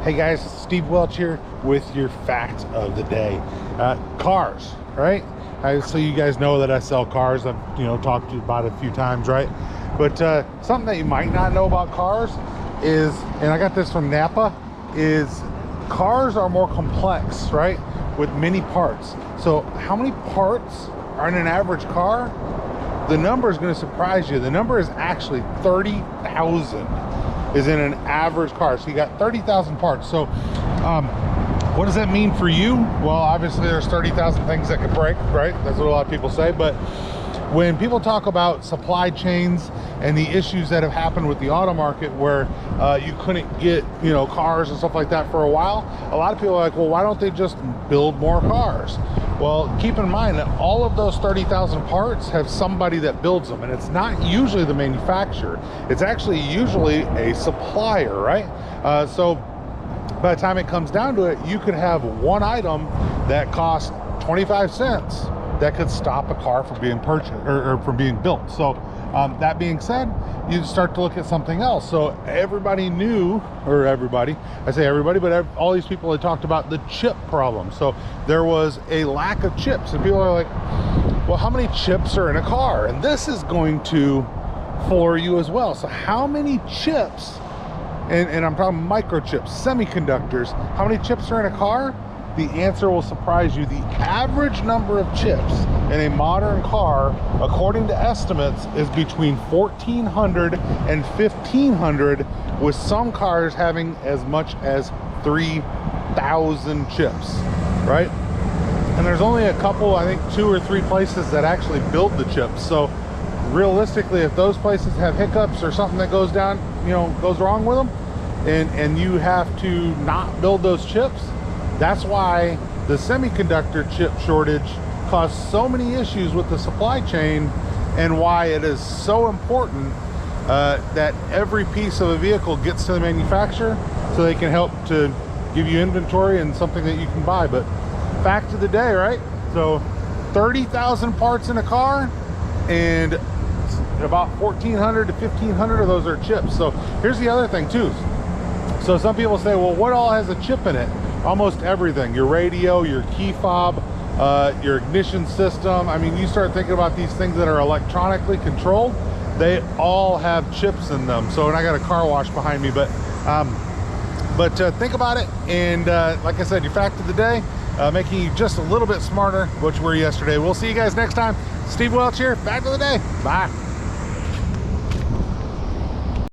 Hey guys, Steve Welch here with your fact of the day. Cars, right? So you guys know that I sell cars. I've talked to you about it a few times, right? But something that you might not know about cars is, and I got this from Napa, is cars are more complex, right? With many parts. So how many parts are in an average car? The number is going to surprise you. The number is actually 30,000 is in an average car. So you got 30,000 parts. So what does that mean for you? Well, obviously there's 30,000 things that could break, right? That's what a lot of people say. But when people talk about supply chains and the issues that have happened with the auto market where you couldn't get cars and stuff like that for a while, a lot of people are like, well, why don't they just build more cars? Well, keep in mind that all of those 30,000 parts have somebody that builds them, and it's not usually the manufacturer. It's actually usually a supplier, right? So by the time it comes down to it, you could have one item that costs 25 cents that could stop a car from being purchased or from being built. So that being said, you start to look at something else. So everybody knew, or everybody, I say everybody, but all these people had talked about the chip problem. So there was a lack of chips, and people are like, well, how many chips are in a car? And this is going to floor you as well. So how many chips, and I'm talking microchips, semiconductors, how many chips are in a car? The answer will surprise you. The average number of chips in a modern car, according to estimates, is between 1,400 and 1,500, with some cars having as much as 3,000 chips, right? And there's only a couple, I think 2 or 3 places that actually build the chips. So realistically, if those places have hiccups or something that goes down, goes wrong with them, and you have to not build those chips, that's why the semiconductor chip shortage caused so many issues with the supply chain, and why it is so important that every piece of a vehicle gets to the manufacturer so they can help to give you inventory and something that you can buy. But fact of the day, right? So 30,000 parts in a car, and about 1,400 to 1,500 of those are chips. So here's the other thing too. So some people say, well, what all has a chip in it? Almost everything. Your radio, your key fob, your ignition system. I mean, you start thinking about these things that are electronically controlled, they all have chips in them. So, and I got a car wash behind me, but think about it. And like I said, your fact of the day, making you just a little bit smarter, which were yesterday. We'll see you guys next time. Steve Welch here, fact of the day. Bye.